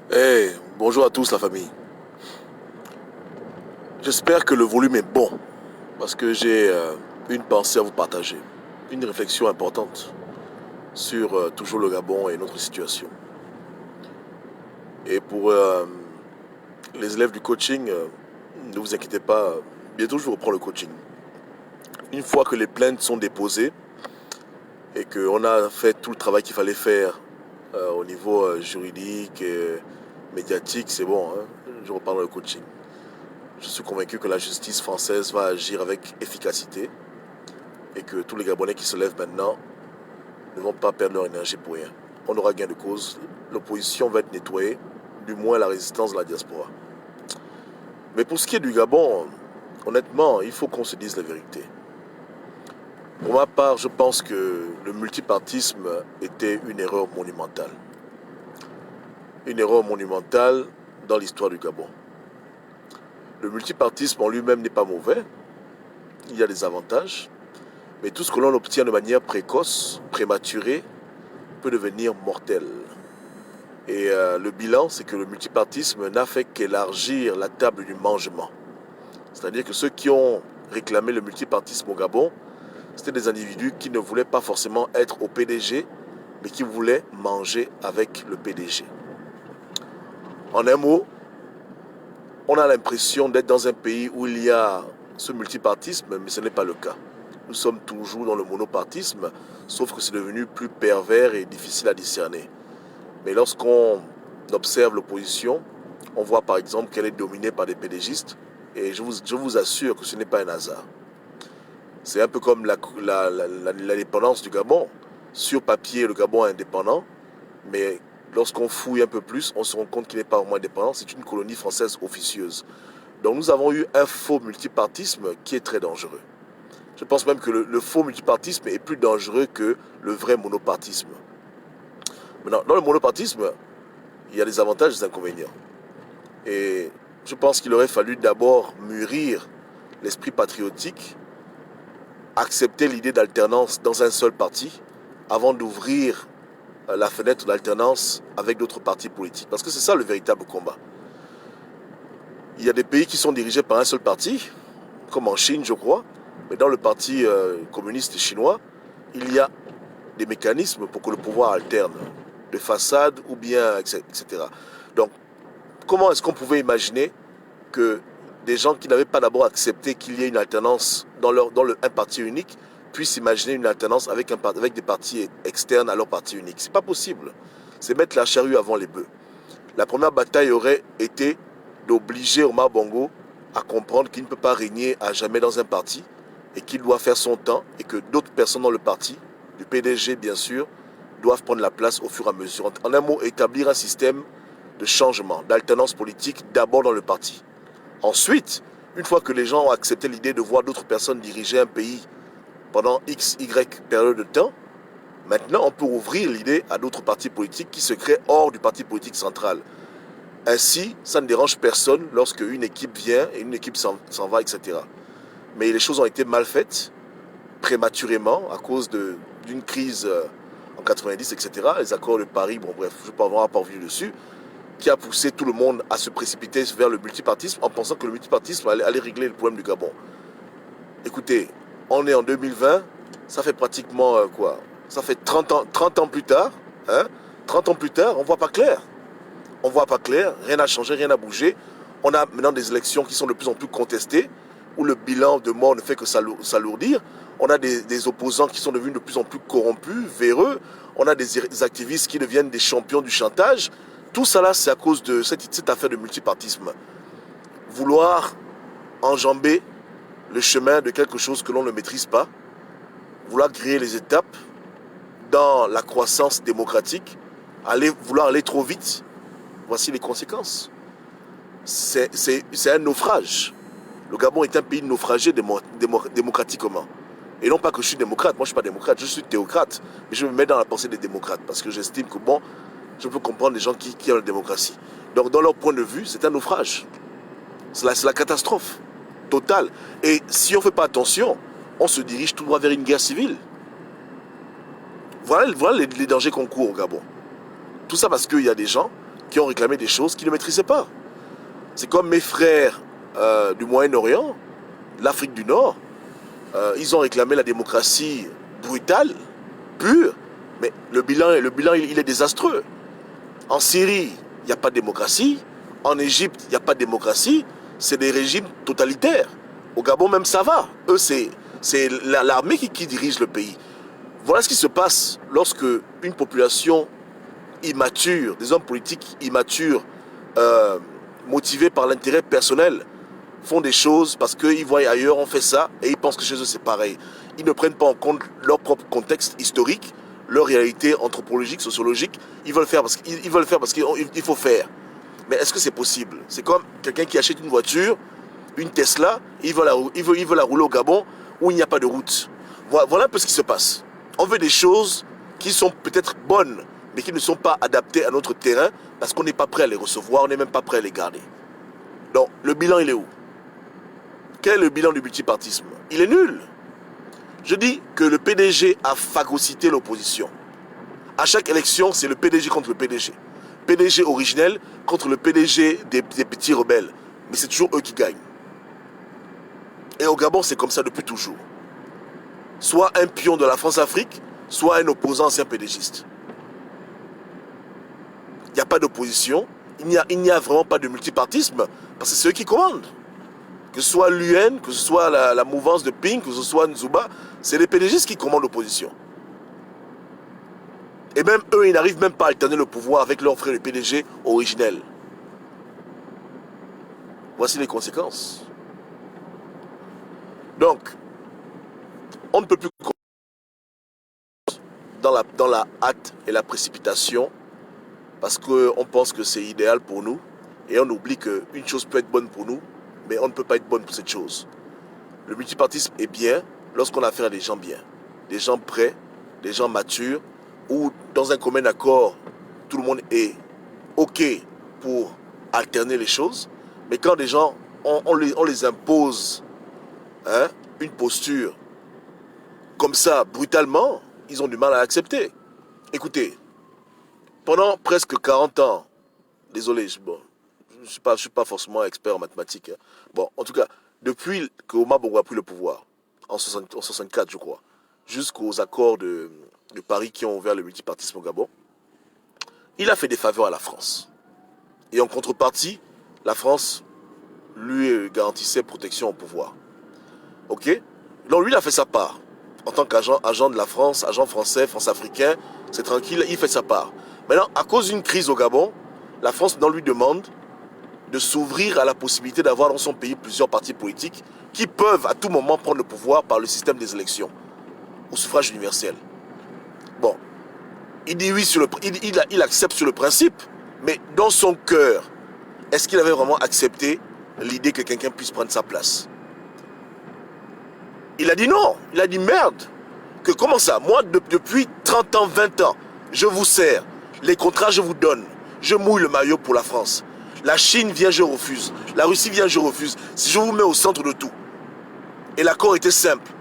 Hey, bonjour à tous la famille. J'espère que le volume est bon parce que j'ai une pensée à vous partager, une réflexion importante sur toujours le Gabon et notre situation. Et pour les élèves du coaching, ne vous inquiétez pas, bientôt je vous reprends le coaching. Une fois que les plaintes sont déposées et qu'on a fait tout le travail qu'il fallait faire au niveau juridique et médiatique, c'est bon, hein, je reprends le coaching. Je suis convaincu que la justice française va agir avec efficacité et que tous les Gabonais qui se lèvent maintenant ne vont pas perdre leur énergie pour rien. On aura gain de cause, l'opposition va être nettoyée, du moins la résistance de la diaspora. Mais pour ce qui est du Gabon, honnêtement, il faut qu'on se dise la vérité. Pour ma part, je pense que le multipartisme était une erreur monumentale. Une erreur monumentale dans l'histoire du Gabon. Le multipartisme en lui-même n'est pas mauvais, il y a des avantages, mais tout ce que l'on obtient de manière précoce, prématurée, peut devenir mortel. Et le bilan, c'est que le multipartisme n'a fait qu'élargir la table du mangement. C'est-à-dire que ceux qui ont réclamé le multipartisme au Gabon, c'était des individus qui ne voulaient pas forcément être au PDG, mais qui voulaient manger avec le PDG. En un mot, on a l'impression d'être dans un pays où il y a ce multipartisme, mais ce n'est pas le cas. Nous sommes toujours dans le monopartisme, sauf que c'est devenu plus pervers et difficile à discerner. Mais lorsqu'on observe l'opposition, on voit par exemple qu'elle est dominée par des pédégistes, et je vous assure que ce n'est pas un hasard. C'est un peu comme l'indépendance du Gabon. Sur papier, le Gabon est indépendant, mais lorsqu'on fouille un peu plus, on se rend compte qu'il n'est pas vraiment indépendant, c'est une colonie française officieuse. Donc nous avons eu un faux multipartisme qui est très dangereux. Je pense même que le faux multipartisme est plus dangereux que le vrai monopartisme. Maintenant, dans le monopartisme, il y a des avantages et des inconvénients. Et je pense qu'il aurait fallu d'abord mûrir l'esprit patriotique, accepter l'idée d'alternance dans un seul parti, avant d'ouvrir la fenêtre d'alternance avec d'autres partis politiques. Parce que c'est ça le véritable combat. Il y a des pays qui sont dirigés par un seul parti, comme en Chine, je crois, mais dans le parti communiste chinois, il y a des mécanismes pour que le pouvoir alterne, de façade ou bien, etc. Donc, comment est-ce qu'on pouvait imaginer que des gens qui n'avaient pas d'abord accepté qu'il y ait une alternance un parti unique puissent imaginer une alternance avec des partis externes à leur parti unique? C'est pas possible. C'est mettre la charrue avant les bœufs. La première bataille aurait été d'obliger Omar Bongo à comprendre qu'il ne peut pas régner à jamais dans un parti et qu'il doit faire son temps et que d'autres personnes dans le parti, du PDG bien sûr, doivent prendre la place au fur et à mesure. En un mot, établir un système de changement, d'alternance politique d'abord dans le parti. Ensuite, une fois que les gens ont accepté l'idée de voir d'autres personnes diriger un pays pendant X, Y période de temps, maintenant on peut ouvrir l'idée à d'autres partis politiques qui se créent hors du parti politique central. Ainsi, ça ne dérange personne lorsque une équipe vient et une équipe s'en va, etc. Mais les choses ont été mal faites, prématurément, à cause d'une crise en 90, etc. Les accords de Paris, bon bref, je ne vais pas avoir revenu dessus, qui a poussé tout le monde à se précipiter vers le multipartisme en pensant que le multipartisme allait régler le problème du Gabon. Écoutez, on est en 2020, ça fait pratiquement quoi? Ça fait 30 ans plus tard, hein? 30 ans plus tard, on ne voit pas clair. On ne voit pas clair, rien n'a changé, rien n'a bougé. On a maintenant des élections qui sont de plus en plus contestées, où le bilan de mort ne fait que s'alourdir. On a des opposants qui sont devenus de plus en plus corrompus, véreux. On a des activistes qui deviennent des champions du chantage. Tout ça là, c'est à cause de cette affaire de multipartisme. Vouloir enjamber le chemin de quelque chose que l'on ne maîtrise pas, vouloir griller les étapes dans la croissance démocratique, vouloir aller trop vite, voici les conséquences. C'est un naufrage. Le Gabon est un pays naufragé démocratiquement. Et non pas que je suis démocrate, moi je ne suis pas démocrate, je suis théocrate. Mais je me mets dans la pensée des démocrates parce que j'estime que bon, je peux comprendre les gens qui ont la démocratie. Donc dans leur point de vue, c'est un naufrage. C'est la catastrophe totale. Et si on ne fait pas attention, on se dirige tout droit vers une guerre civile. Voilà les dangers qu'on court au Gabon. Tout ça parce qu'il y a des gens qui ont réclamé des choses qu'ils ne maîtrisaient pas. C'est comme mes frères du Moyen-Orient, l'Afrique du Nord, ils ont réclamé la démocratie brutale, pure, mais le bilan il est désastreux. En Syrie, il n'y a pas de démocratie. En Égypte, il n'y a pas de démocratie. C'est des régimes totalitaires. Au Gabon, même ça va. Eux, c'est l'armée qui dirige le pays. Voilà ce qui se passe lorsque une population immature, des hommes politiques immatures, motivés par l'intérêt personnel, font des choses parce qu'ils voient ailleurs, on fait ça, et ils pensent que chez eux c'est pareil. Ils ne prennent pas en compte leur propre contexte historique, leur réalité anthropologique, sociologique. Ils veulent faire parce qu'il faut faire. Mais est-ce que c'est possible? C'est comme quelqu'un qui achète une voiture, une Tesla, et il veut la rouler au Gabon où il n'y a pas de route. Voilà un peu ce qui se passe. On veut des choses qui sont peut-être bonnes, mais qui ne sont pas adaptées à notre terrain parce qu'on n'est pas prêt à les recevoir, on n'est même pas prêt à les garder. Donc, le bilan, il est où? Quel est le bilan du multipartisme? Il est nul. Je dis que le PDG a phagocyté l'opposition. À chaque élection, c'est le PDG contre le PDG. PDG originel contre le PDG des petits rebelles. Mais c'est toujours eux qui gagnent. Et au Gabon, c'est comme ça depuis toujours. Soit un pion de la France-Afrique, soit un opposant ancien PDGiste. Il n'y a pas d'opposition, il n'y a vraiment pas de multipartisme, parce que c'est eux qui commandent. Que ce soit l'UN, que ce soit la mouvance de Ping, que ce soit Nzuba, c'est les PDGistes qui commandent l'opposition. Et même eux, ils n'arrivent même pas à alterner le pouvoir avec leur frère le PDG originel. Voici les conséquences. Donc, on ne peut plus dans la hâte et la précipitation parce qu'on pense que c'est idéal pour nous et on oublie qu'une chose peut être bonne pour nous, mais on ne peut pas être bonne pour cette chose. Le multipartisme est bien lorsqu'on a affaire à des gens bien, des gens prêts, des gens matures, où dans un commun accord, tout le monde est OK pour alterner les choses, mais quand des gens, on les impose une posture comme ça, brutalement, ils ont du mal à accepter. Écoutez, pendant presque 40 ans, désolé, je ne suis pas forcément expert en mathématiques. Bon, en tout cas, depuis que Omar Bongo a pris le pouvoir, en 64 je crois, jusqu'aux accords de Paris qui ont ouvert le multipartisme au Gabon, il a fait des faveurs à la France. Et en contrepartie, la France lui garantissait protection au pouvoir. Ok? Donc lui, il a fait sa part. En tant qu'agent de la France, agent français, France-africain, c'est tranquille, il fait sa part. Maintenant, à cause d'une crise au Gabon, la France maintenant lui demande de s'ouvrir à la possibilité d'avoir dans son pays plusieurs partis politiques qui peuvent à tout moment prendre le pouvoir par le système des élections, au suffrage universel. Bon, il dit oui, il accepte sur le principe, mais dans son cœur, est-ce qu'il avait vraiment accepté l'idée que quelqu'un puisse prendre sa place? Il a dit non, il a dit merde. Que comment ça? Moi, depuis 30 ans, 20 ans, je vous sers. Les contrats, je vous donne. Je mouille le maillot pour la France. La Chine vient, je refuse. La Russie vient, je refuse. Si je vous mets au centre de tout. Et l'accord était simple.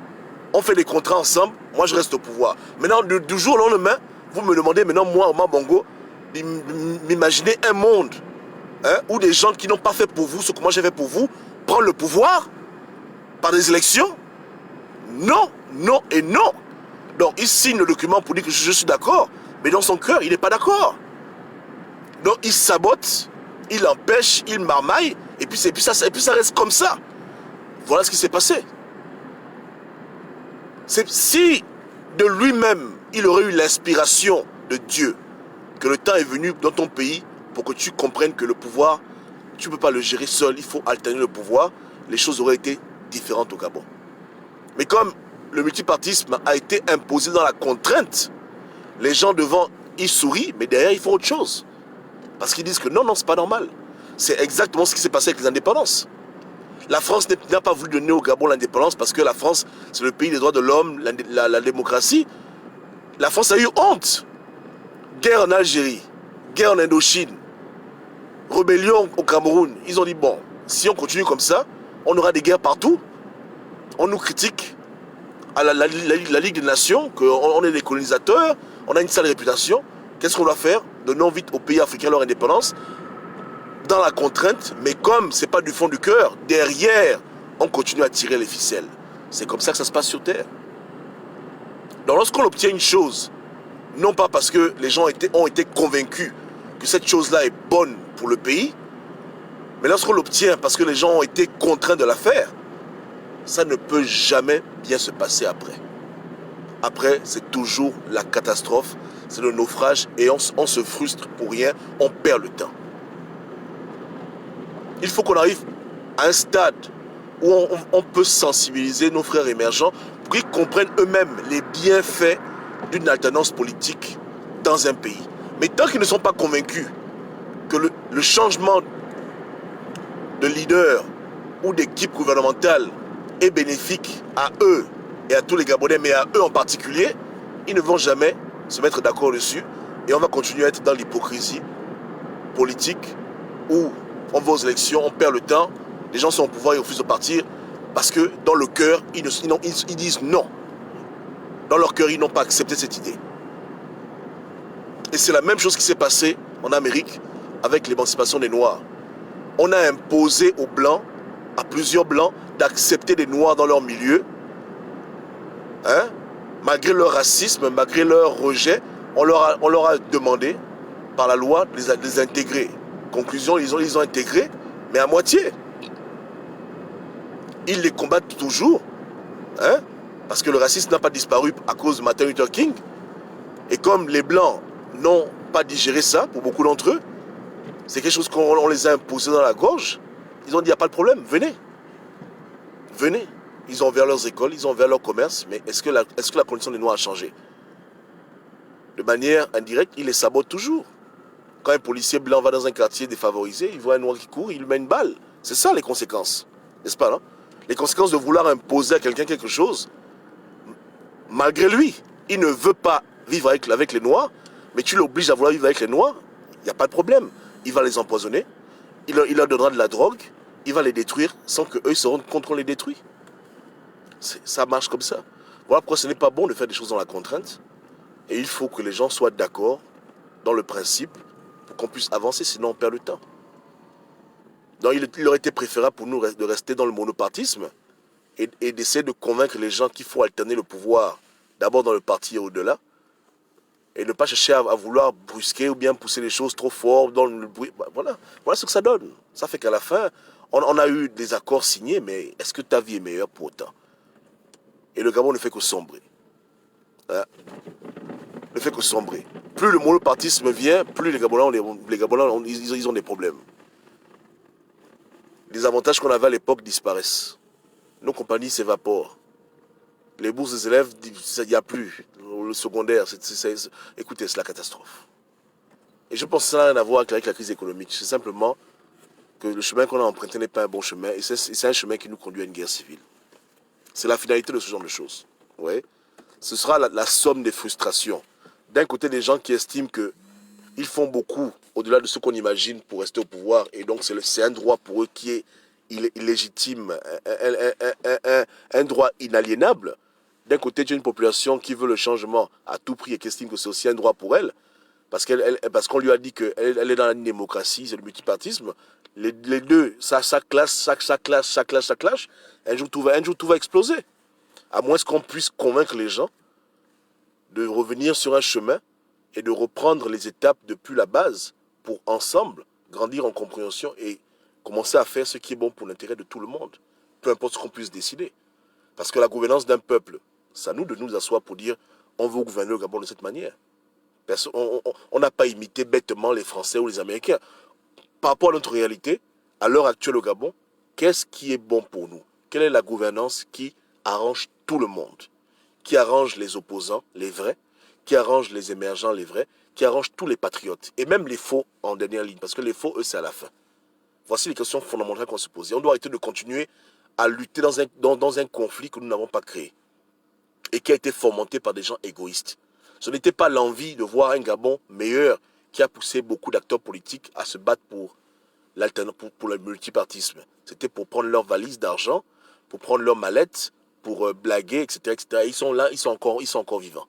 On fait des contrats ensemble, moi je reste au pouvoir. Maintenant, du jour au lendemain, vous me demandez maintenant, moi, Omar Bongo, d'imaginer un monde où des gens qui n'ont pas fait pour vous ce que moi j'ai fait pour vous, prennent le pouvoir par des élections. Non, non et non. Donc il signe le document pour dire que je suis d'accord, mais dans son cœur, il n'est pas d'accord. Donc il sabote, il empêche, il marmaille, et puis ça reste comme ça. Voilà ce qui s'est passé. Si de lui-même, il aurait eu l'inspiration de Dieu, que le temps est venu dans ton pays pour que tu comprennes que le pouvoir, tu ne peux pas le gérer seul, il faut alterner le pouvoir, les choses auraient été différentes au Gabon. Mais comme le multipartisme a été imposé dans la contrainte, les gens devant y sourient, mais derrière ils font autre chose. Parce qu'ils disent que non, c'est pas normal. C'est exactement ce qui s'est passé avec les indépendances. La France n'a pas voulu donner au Gabon l'indépendance parce que la France, c'est le pays des droits de l'homme, la démocratie. La France a eu honte. Guerre en Algérie, guerre en Indochine, rébellion au Cameroun. Ils ont dit, bon, si on continue comme ça, on aura des guerres partout. On nous critique à la Ligue des Nations, qu'on est des colonisateurs, on a une sale réputation. Qu'est-ce qu'on doit faire? donnons vite aux pays africains leur indépendance, dans la contrainte, mais comme ce n'est pas du fond du cœur, derrière, on continue à tirer les ficelles. C'est comme ça que ça se passe sur Terre. Donc lorsqu'on obtient une chose, non pas parce que les gens ont été convaincus que cette chose-là est bonne pour le pays, mais lorsqu'on l'obtient parce que les gens ont été contraints de la faire, ça ne peut jamais bien se passer après. Après, c'est toujours la catastrophe, c'est le naufrage et on se frustre pour rien, on perd le temps. Il faut qu'on arrive à un stade où on peut sensibiliser nos frères émergents pour qu'ils comprennent eux-mêmes les bienfaits d'une alternance politique dans un pays. Mais tant qu'ils ne sont pas convaincus que le changement de leader ou d'équipe gouvernementale est bénéfique à eux et à tous les Gabonais, mais à eux en particulier, ils ne vont jamais se mettre d'accord dessus et on va continuer à être dans l'hypocrisie politique où on va aux élections, on perd le temps, les gens sont au pouvoir et refusent de partir parce que dans le cœur, ils disent non. Dans leur cœur, ils n'ont pas accepté cette idée. Et c'est la même chose qui s'est passée en Amérique avec l'émancipation des Noirs. On a imposé aux Blancs, à plusieurs Blancs, d'accepter des Noirs dans leur milieu. Hein? Malgré leur racisme, malgré leur rejet, on leur a demandé par la loi de les intégrer. Conclusion, ils ont intégré, mais à moitié. Ils les combattent toujours, hein? Parce que le racisme n'a pas disparu à cause de Martin Luther King. Et comme les Blancs n'ont pas digéré ça, pour beaucoup d'entre eux, c'est quelque chose qu'on les a imposés dans la gorge. Ils ont dit, il n'y a pas de problème, venez. Venez. Ils ont ouvert leurs écoles, ils ont ouvert leur commerce, mais est-ce que la condition des Noirs a changé? De manière indirecte, ils les sabotent toujours. Quand un policier blanc va dans un quartier défavorisé, il voit un noir qui court, il lui met une balle. C'est ça les conséquences, n'est-ce pas, non? Les conséquences de vouloir imposer à quelqu'un quelque chose, malgré lui, il ne veut pas vivre avec les Noirs, mais tu l'obliges à vouloir vivre avec les Noirs, il n'y a pas de problème. Il va les empoisonner, il leur donnera de la drogue, il va les détruire sans qu'eux se rendent compte qu'on les détruit. Ça marche comme ça. Voilà pourquoi ce n'est pas bon de faire des choses dans la contrainte. Et il faut que les gens soient d'accord dans le principe pour qu'on puisse avancer, sinon on perd le temps. Donc il aurait été préférable pour nous de rester dans le monopartisme et d'essayer de convaincre les gens qu'il faut alterner le pouvoir d'abord dans le parti et au-delà, et ne pas chercher à vouloir brusquer ou bien pousser les choses trop fort dans le bruit. Voilà ce que ça donne. Ça fait qu'à la fin, on a eu des accords signés, mais est-ce que ta vie est meilleure pour autant? Et le Gabon ne fait que sombrer. Hein? Ne fait que sombrer. Plus le monopartisme vient, plus les Gabonais, ils ont des problèmes. Les avantages qu'on avait à l'époque disparaissent. Nos compagnies s'évaporent. Les bourses des élèves, il n'y a plus. Le secondaire, écoutez, c'est la catastrophe. Et je pense que ça n'a rien à voir avec la crise économique. C'est simplement que le chemin qu'on a emprunté n'est pas un bon chemin. Et c'est un chemin qui nous conduit à une guerre civile. C'est la finalité de ce genre de choses. Ouais. Ce sera la somme des frustrations. D'un côté, des gens qui estiment qu'ils font beaucoup au-delà de ce qu'on imagine pour rester au pouvoir. Et donc, c'est un droit pour eux qui est illégitime, un droit inaliénable. D'un côté, tu as une population qui veut le changement à tout prix et qui estime que c'est aussi un droit pour elle, parce qu'on lui a dit qu'elle est dans la démocratie, c'est le multipartisme. Les deux, ça clash. Un jour, tout va exploser. À moins qu'on puisse convaincre les gens de revenir sur un chemin et de reprendre les étapes depuis la base pour ensemble grandir en compréhension et commencer à faire ce qui est bon pour l'intérêt de tout le monde, peu importe ce qu'on puisse décider. Parce que la gouvernance d'un peuple, c'est à nous de nous asseoir pour dire on veut gouverner le Gabon de cette manière. On n'a pas imité bêtement les Français ou les Américains. Par rapport à notre réalité, à l'heure actuelle au Gabon, qu'est-ce qui est bon pour nous? Quelle est la gouvernance qui arrange tout le monde? Qui arrange les opposants, les vrais, qui arrange les émergents, les vrais, qui arrange tous les patriotes, et même les faux en dernière ligne, parce que les faux, eux, c'est à la fin. Voici les questions fondamentales qu'on se pose. Et on doit arrêter de continuer à lutter dans un conflit que nous n'avons pas créé et qui a été fomenté par des gens égoïstes. Ce n'était pas l'envie de voir un Gabon meilleur qui a poussé beaucoup d'acteurs politiques à se battre pour le multipartisme. C'était pour prendre leur valise d'argent, pour prendre leur mallette, pour blaguer, etc., etc. Ils sont là, ils sont encore vivants.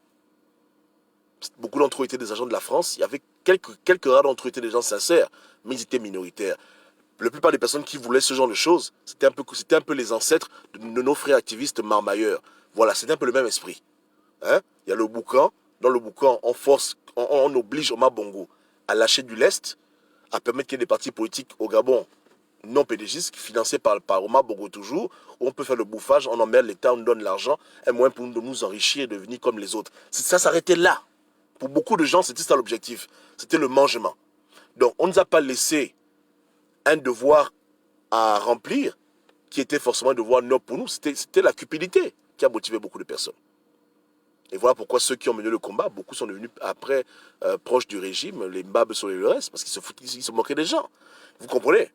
Beaucoup d'entre eux étaient des agents de la France. Il y avait quelques rares d'entre eux étaient des gens sincères, mais ils étaient minoritaires. La plupart des personnes qui voulaient ce genre de choses, c'était un peu les ancêtres de nos frères activistes marmailleurs. Voilà, c'était un peu le même esprit. Hein? Il y a le boucan. Dans le boucan, on oblige Omar Bongo à lâcher du lest, à permettre qu'il y ait des partis politiques au Gabon non pédégistes, financés par Omar Bongo toujours, où on peut faire le bouffage, on emmerde l'État, on donne l'argent, un moyen pour nous de nous enrichir et devenir comme les autres. Ça s'arrêtait là. Pour beaucoup de gens, c'était ça l'objectif. C'était le mangement. Donc, on ne nous a pas laissé un devoir à remplir, qui était forcément un devoir noble pour nous. C'était la cupidité qui a motivé beaucoup de personnes. Et voilà pourquoi ceux qui ont mené le combat, beaucoup sont devenus après proches du régime, les Mbabes sur les restes, parce qu'ils se moquaient des gens. Vous comprenez?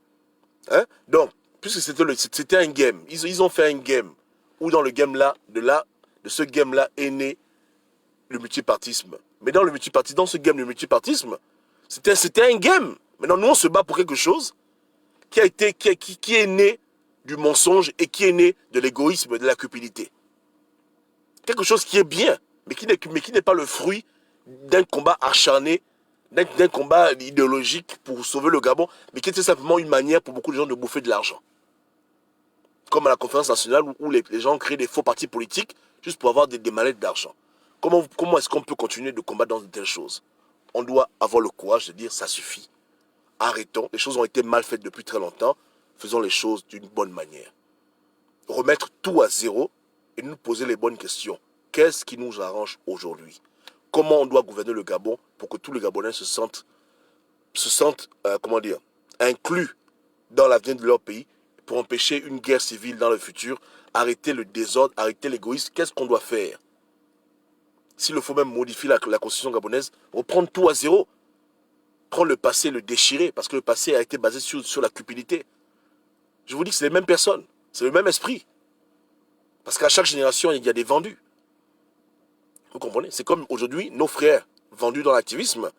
Hein? Donc, puisque c'était un game, ils ont fait un game, où dans le game-là, de ce game-là est né le multipartisme. Mais dans dans ce game, le multipartisme, c'était un game. Maintenant, nous, on se bat pour quelque chose qui est né du mensonge et qui est né de l'égoïsme, de la cupidité. Quelque chose qui est bien, mais qui n'est pas le fruit d'un combat acharné, d'un combat idéologique pour sauver le Gabon, mais qui était simplement une manière pour beaucoup de gens de bouffer de l'argent. Comme à la conférence nationale où les gens créent des faux partis politiques juste pour avoir des mallettes d'argent. Comment est-ce qu'on peut continuer de combattre dans de telles choses? On doit avoir le courage de dire ça suffit. Arrêtons, les choses ont été mal faites depuis très longtemps, faisons les choses d'une bonne manière. Remettre tout à zéro et nous poser les bonnes questions. Qu'est-ce qui nous arrange aujourd'hui? Comment on doit gouverner le Gabon pour que tous les Gabonais se sentent inclus dans l'avenir de leur pays, pour empêcher une guerre civile dans le futur, arrêter le désordre, arrêter l'égoïsme? Qu'est-ce qu'on doit faire? S'il faut même modifier la constitution gabonaise, reprendre tout à zéro, prendre le passé, le déchirer, parce que le passé a été basé sur la cupidité. Je vous dis que c'est les mêmes personnes, c'est le même esprit. Parce qu'à chaque génération, il y a des vendus. Vous comprenez? C'est comme aujourd'hui, nos frères vendus dans l'activisme,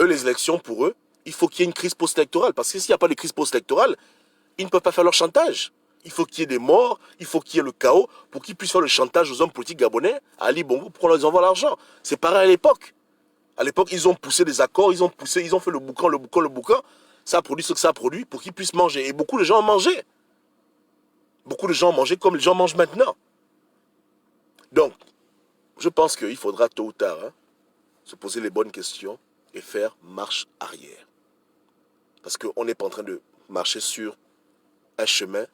eux, les élections, pour eux, il faut qu'il y ait une crise post-électorale. Parce que s'il n'y a pas de crise post-électorale, ils ne peuvent pas faire leur chantage. Il faut qu'il y ait des morts, il faut qu'il y ait le chaos pour qu'ils puissent faire le chantage aux hommes politiques gabonais, à Ali Bongo, pour qu'on leur envoie l'argent. C'est pareil à l'époque. À l'époque, ils ont poussé des accords, ils ont fait le boucan. Ça a produit ce que ça a produit pour qu'ils puissent manger. Et beaucoup de gens ont mangé. Beaucoup de gens ont mangé comme les gens mangent maintenant. Donc, je pense qu'il faudra tôt ou tard se poser les bonnes questions et faire marche arrière. Parce qu'on n'est pas en train de marcher sur un chemin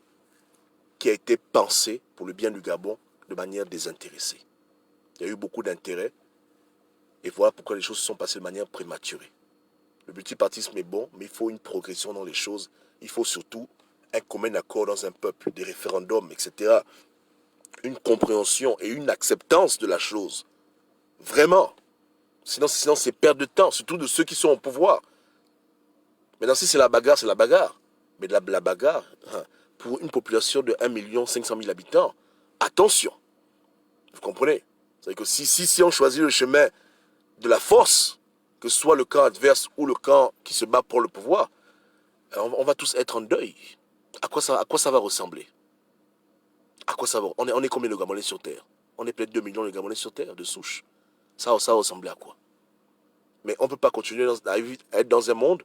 qui a été pensé pour le bien du Gabon de manière désintéressée. Il y a eu beaucoup d'intérêt et voilà pourquoi les choses se sont passées de manière prématurée. Le multipartisme est bon, mais il faut une progression dans les choses. Il faut surtout un commun accord dans un peuple, des référendums, etc. Une compréhension et une acceptance de la chose. Vraiment. Sinon c'est perte de temps, surtout de ceux qui sont au pouvoir. Maintenant, si c'est la bagarre, c'est la bagarre. Mais la bagarre, pour une population de 1 500 000 habitants, attention. Vous comprenez? C'est-à-dire que si on choisit le chemin de la force, que ce soit le camp adverse ou le camp qui se bat pour le pouvoir, on va tous être en deuil. À quoi ça va ressembler? À quoi ça va? On est combien de Gabonais sur Terre? On est peut-être 2 millions de Gabonais sur Terre, de souche. Ça ressemblait à quoi? Mais on ne peut pas continuer à être dans un monde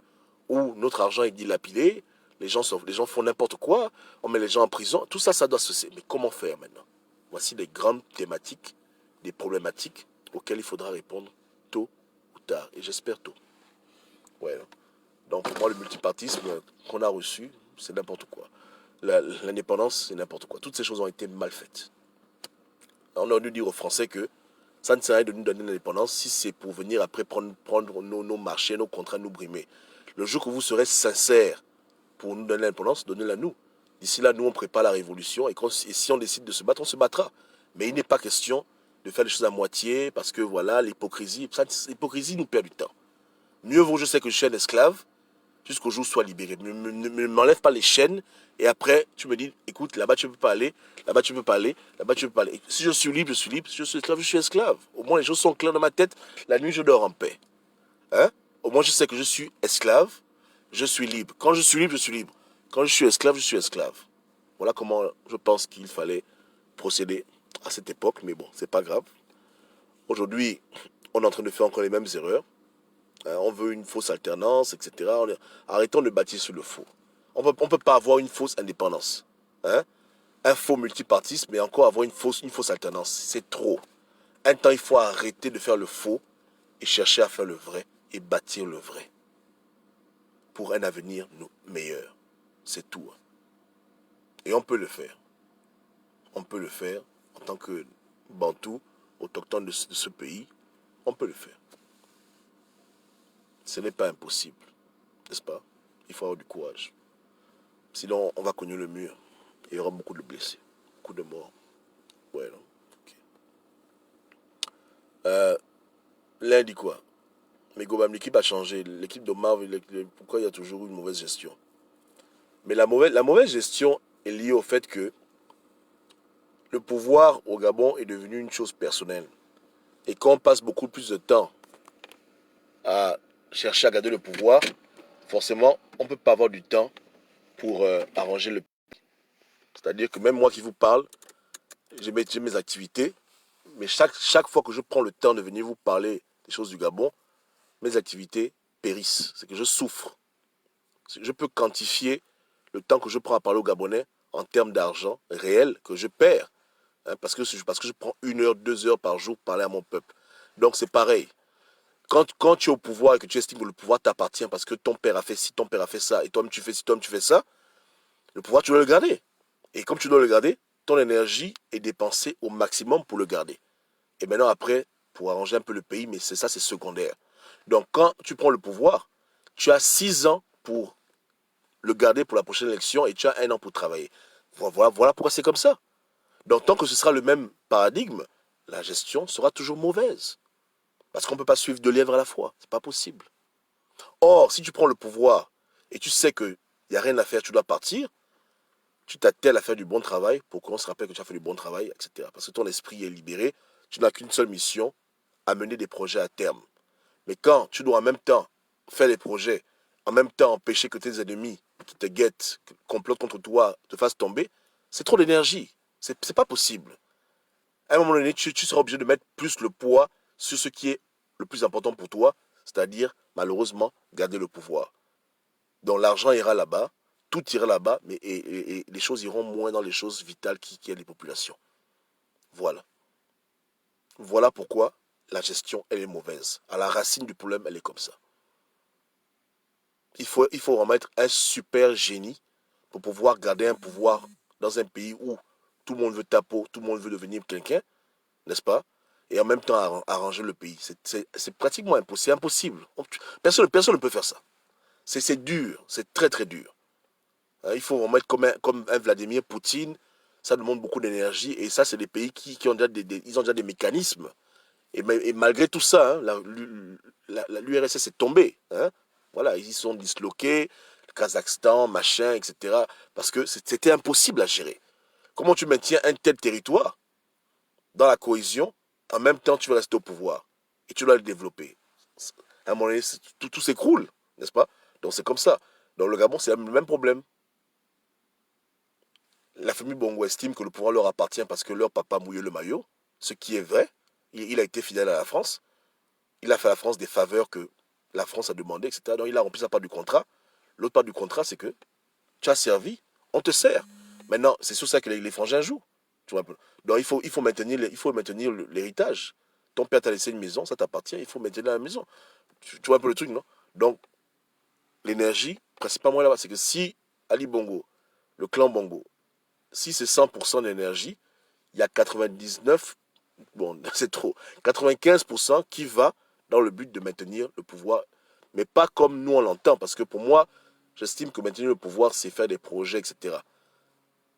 où notre argent est dilapidé, les gens font n'importe quoi, on met les gens en prison. Tout ça, ça doit se cesser. Mais comment faire maintenant? Voici les grandes thématiques, des problématiques auxquelles il faudra répondre tôt ou tard. Et j'espère tôt. Ouais. Donc pour moi, le multipartisme qu'on a reçu, c'est n'importe quoi. L'indépendance, c'est n'importe quoi. Toutes ces choses ont été mal faites. On a dû dire aux Français que ça ne sert à rien de nous donner l'indépendance si c'est pour venir après prendre nos marchés, nos contrats, nous brimer. Le jour que vous serez sincères pour nous donner l'indépendance, donnez-la nous. D'ici là, nous, on prépare la révolution et si on décide de se battre, on se battra. Mais il n'est pas question de faire les choses à moitié parce que voilà, l'hypocrisie nous perd du temps. Mieux vaut, je sais que je suis un esclave jusqu'au jour où je sois libéré. Ne m'enlève pas les chaînes et après, tu me dis, écoute, là-bas tu ne peux pas aller, là-bas tu ne peux pas aller, là-bas tu ne peux pas aller. Si je suis libre, je suis libre. Si je suis esclave, je suis esclave. Au moins, les choses sont claires dans ma tête. La nuit, je dors en paix. Hein? Au moins, je sais que je suis esclave, je suis libre. Quand je suis libre, je suis libre. Quand je suis esclave, je suis esclave. Voilà comment je pense qu'il fallait procéder à cette époque. Mais bon, c'est pas grave. Aujourd'hui, on est en train de faire encore les mêmes erreurs. On veut une fausse alternance, etc. Arrêtons de bâtir sur le faux. On peut pas avoir une fausse indépendance. Hein? Un faux multipartisme, mais encore avoir une fausse alternance. C'est trop. Un temps, il faut arrêter de faire le faux et chercher à faire le vrai et bâtir le vrai pour un avenir meilleur. C'est tout. Et on peut le faire. On peut le faire en tant que Bantou, autochtone de ce pays. On peut le faire. Ce n'est pas impossible, n'est-ce pas? Il faut avoir du courage. Sinon, on va cogner le mur. Il y aura beaucoup de blessés, beaucoup de morts. Ouais, non. Ok. L'un dit quoi? Mais Gobam, l'équipe a changé. L'équipe de Marv, pourquoi il y a toujours une mauvaise gestion? Mais la mauvaise gestion est liée au fait que le pouvoir au Gabon est devenu une chose personnelle. Et quand on passe beaucoup plus de temps à chercher à garder le pouvoir, forcément, on ne peut pas avoir du temps pour arranger le pays. C'est-à-dire que même moi qui vous parle, j'ai mes activités, mais chaque fois que je prends le temps de venir vous parler des choses du Gabon, mes activités périssent. C'est que je souffre. Je peux quantifier le temps que je prends à parler aux Gabonais en termes d'argent réel que je perds. Hein, parce que je prends 1 heure, 2 heures par jour pour parler à mon peuple. Donc c'est pareil. Quand tu es au pouvoir et que tu estimes que le pouvoir t'appartient parce que ton père a fait ci, ton père a fait ça, et toi-même tu fais ci, toi-même tu fais ça, le pouvoir tu dois le garder. Et comme tu dois le garder, ton énergie est dépensée au maximum pour le garder. Et maintenant après, pour arranger un peu le pays, mais c'est secondaire. Donc quand tu prends le pouvoir, tu as 6 ans pour le garder pour la prochaine élection et tu as 1 an pour travailler. Voilà pourquoi c'est comme ça. Donc tant que ce sera le même paradigme, la gestion sera toujours mauvaise. Parce qu'on ne peut pas suivre 2 lièvres à la fois. C'est pas possible. Or, si tu prends le pouvoir et tu sais qu'il n'y a rien à faire, tu dois partir, tu t'attelles à faire du bon travail pour qu'on se rappelle que tu as fait du bon travail, etc. Parce que ton esprit est libéré, tu n'as qu'une seule mission, amener des projets à terme. Mais quand tu dois en même temps faire des projets, en même temps empêcher que tes ennemis qui te guettent, qui complotent contre toi, te fassent tomber, c'est trop d'énergie. C'est pas possible. À un moment donné, tu seras obligé de mettre plus le poids sur ce qui est le plus important pour toi, c'est-à-dire, malheureusement, garder le pouvoir. Donc l'argent ira là-bas, tout ira là-bas, mais et les choses iront moins dans les choses vitales qui aident les populations. Voilà. Voilà pourquoi la gestion, elle est mauvaise. À la racine du problème, elle est comme ça. Il faut vraiment être un super génie pour pouvoir garder un pouvoir dans un pays où tout le monde veut ta peau, tout le monde veut devenir quelqu'un, n'est-ce pas? Et en même temps arranger le pays. C'est pratiquement impossible. C'est impossible. Personne ne peut faire ça. C'est dur, c'est très très dur. Il faut vraiment être comme un Vladimir Poutine. Ça demande beaucoup d'énergie. Et ça, c'est des pays qui ont déjà ils ont déjà des mécanismes. Et malgré tout ça, hein, l'URSS est tombée. Hein. Voilà, ils y sont disloqués, le Kazakhstan, machin, etc. Parce que c'était impossible à gérer. Comment tu maintiens un tel territoire dans la cohésion, en même temps tu veux rester au pouvoir et tu dois le développer. À un moment donné, tout s'écroule, n'est-ce pas? Donc c'est comme ça. Dans le Gabon, c'est le même problème. La famille Bongo estime que le pouvoir leur appartient parce que leur papa mouillait le maillot, ce qui est vrai. Il a été fidèle à la France. Il a fait à la France des faveurs que la France a demandées, etc. Donc il a rempli sa part du contrat. L'autre part du contrat, c'est que tu as servi, on te sert. Maintenant, c'est sur ça que les frangins jouent. Tu vois. Donc il faut maintenir l'héritage. Ton père t'a laissé une maison, ça t'appartient, il faut maintenir la maison. Tu vois un peu le truc, non? Donc, l'énergie, principalement là-bas, c'est que si Ali Bongo, le clan Bongo, si c'est 100% d'énergie, il y a 99, bon, c'est trop, 95% qui va dans le but de maintenir le pouvoir, mais pas comme nous on l'entend, parce que pour moi, j'estime que maintenir le pouvoir, c'est faire des projets, etc.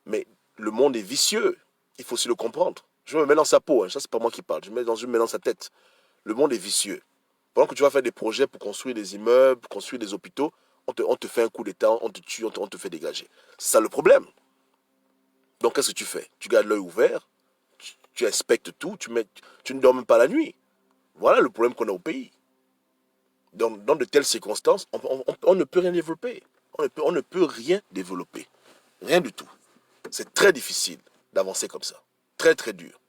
Mais le monde est vicieux, il faut aussi le comprendre. Je me mets dans sa peau, hein, ça c'est pas moi qui parle, je me mets dans sa tête. Le monde est vicieux. Pendant que tu vas faire des projets pour construire des immeubles, construire des hôpitaux, on te fait un coup d'état, on te tue, on te fait dégager. C'est ça le problème. Donc qu'est-ce que tu fais? Tu gardes l'œil ouvert, tu inspectes tout, tu ne dors même pas la nuit. Voilà le problème qu'on a au pays. Dans de telles circonstances, on ne peut rien développer. On ne peut rien développer. Rien du tout. C'est très difficile d'avancer comme ça. Très très dur.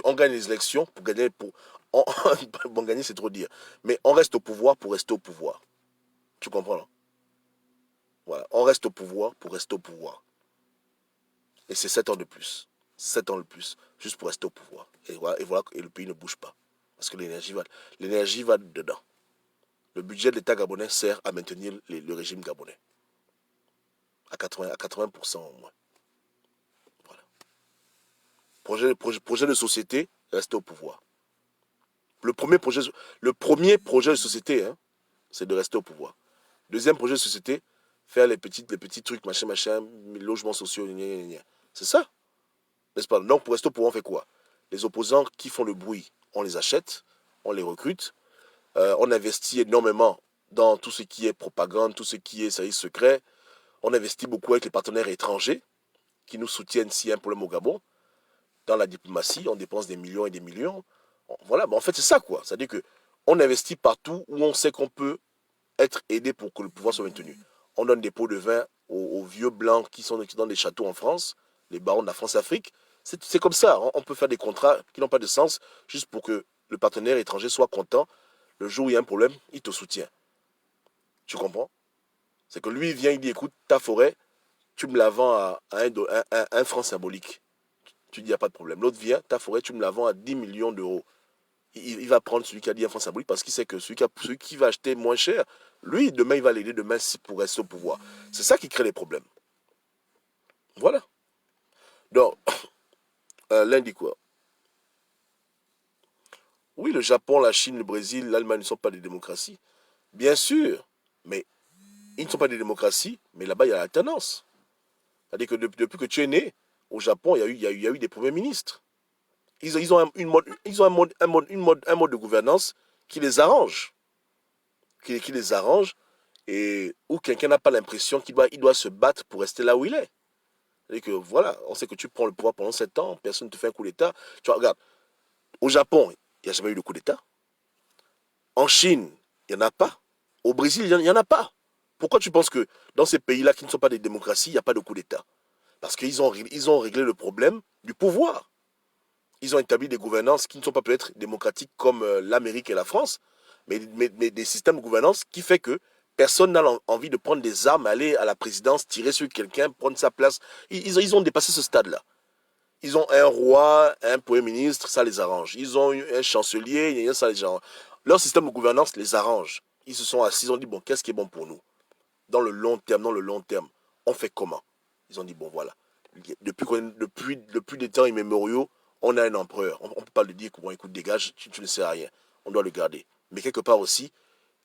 On gagne les élections pour gagner. bon, gagner, c'est trop dire. Mais on reste au pouvoir pour rester au pouvoir. Tu comprends, non? Voilà. On reste au pouvoir pour rester au pouvoir. Et c'est 7 ans de plus. 7 ans de plus. Juste pour rester au pouvoir. Et le pays ne bouge pas. Parce que l'énergie va dedans. Le budget de l'État gabonais sert à maintenir le régime gabonais. À 80% au moins. Voilà. Projet de société, rester au pouvoir. Le premier projet de société, hein, c'est de rester au pouvoir. Deuxième projet de société, faire les petits trucs, machin, logements sociaux, gna, gna, gna. C'est ça, n'est-ce pas? Donc pour rester au pouvoir, on fait quoi? Les opposants qui font le bruit, on les achète, on les recrute, on investit énormément dans tout ce qui est propagande, tout ce qui est service secret. On investit beaucoup avec les partenaires étrangers qui nous soutiennent s'il y a un problème au Gabon. Dans la diplomatie, on dépense des millions et des millions. Voilà, mais en fait, c'est ça, quoi. C'est-à-dire que on investit partout où on sait qu'on peut être aidé pour que le pouvoir soit maintenu. On donne des pots de vin aux vieux blancs qui sont dans des châteaux en France, les barons de la France-Afrique. C'est comme ça. On peut faire des contrats qui n'ont pas de sens juste pour que le partenaire étranger soit content. Le jour où il y a un problème, il te soutient. Tu comprends? C'est que lui, il vient, il dit, écoute, ta forêt, tu me la vends à 1 franc symbolique. Tu dis, il n'y a pas de problème. L'autre vient, ta forêt, tu me la vends à 10 millions d'euros. Il va prendre celui qui a dit 1 franc symbolique parce qu'il sait que celui qui va acheter moins cher, lui, demain, il va l'aider demain pour rester au pouvoir. C'est ça qui crée les problèmes. Voilà. Donc, l'un dit quoi? Oui, le Japon, la Chine, le Brésil, l'Allemagne ne sont pas des démocraties. Bien sûr, mais ils ne sont pas des démocraties, mais là-bas, il y a l'alternance. C'est-à-dire que depuis que tu es né, au Japon, il y a eu des premiers ministres. Ils ont un mode de gouvernance qui les arrange. Qui les arrange et où quelqu'un n'a pas l'impression qu'il doit se battre pour rester là où il est. C'est-à-dire que voilà, on sait que tu prends le pouvoir pendant 7 ans, personne ne te fait un coup d'État. Tu vois, regarde, au Japon, il n'y a jamais eu de coup d'État. En Chine, il n'y en a pas. Au Brésil, il n'y en a pas. Pourquoi tu penses que dans ces pays-là qui ne sont pas des démocraties, il n'y a pas de coup d'État? Parce qu'ils ont réglé le problème du pouvoir. Ils ont établi des gouvernances qui ne sont pas peut-être démocratiques comme l'Amérique et la France, mais des systèmes de gouvernance qui fait que personne n'a envie de prendre des armes, aller à la présidence, tirer sur quelqu'un, prendre sa place. Ils ont dépassé ce stade-là. Ils ont un roi, un premier ministre, ça les arrange. Ils ont un chancelier, ça les arrange. Leur système de gouvernance les arrange. Ils se sont assis, ils ont dit, bon, qu'est-ce qui est bon pour nous? Dans le long terme, on fait comment? Ils ont dit, bon, voilà. Depuis des temps immémoriaux, on a un empereur. On ne peut pas lui dire, bon, écoute, dégage, tu ne sers à rien. On doit le garder. Mais quelque part aussi,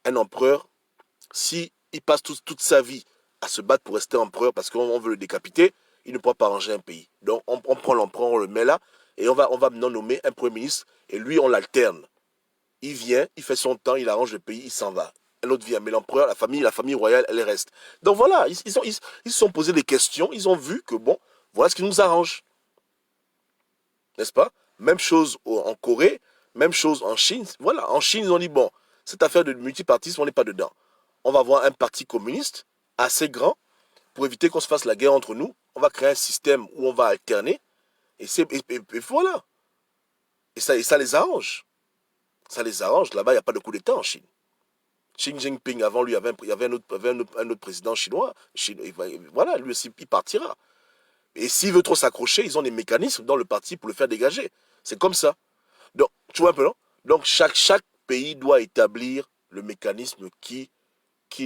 un empereur, si il passe toute sa vie à se battre pour rester empereur parce qu'on veut le décapiter, il ne pourra pas arranger un pays. Donc on prend l'empereur, on le met là, et on va maintenant nommer un premier ministre, et lui on l'alterne. Il vient, il fait son temps, il arrange le pays, il s'en va. Un autre vient, mais l'empereur, la famille royale, elle reste. Donc voilà, ils se sont posé des questions, ils ont vu que bon, voilà ce qui nous arrange, n'est-ce pas? Même chose en Corée, même chose en Chine. Voilà, en Chine, ils ont dit, bon, cette affaire de multipartisme, on n'est pas dedans. On va avoir un parti communiste assez grand pour éviter qu'on se fasse la guerre entre nous. On va créer un système où on va alterner. Et voilà. Et ça les arrange. Ça les arrange. Là-bas, il n'y a pas de coup d'État en Chine. Xi Jinping, avant lui, il y avait un autre président chinois. Voilà, lui aussi, il partira. Et s'il veut trop s'accrocher, ils ont des mécanismes dans le parti pour le faire dégager. C'est comme ça. Donc, tu vois un peu, non? Donc, chaque pays doit établir le mécanisme qui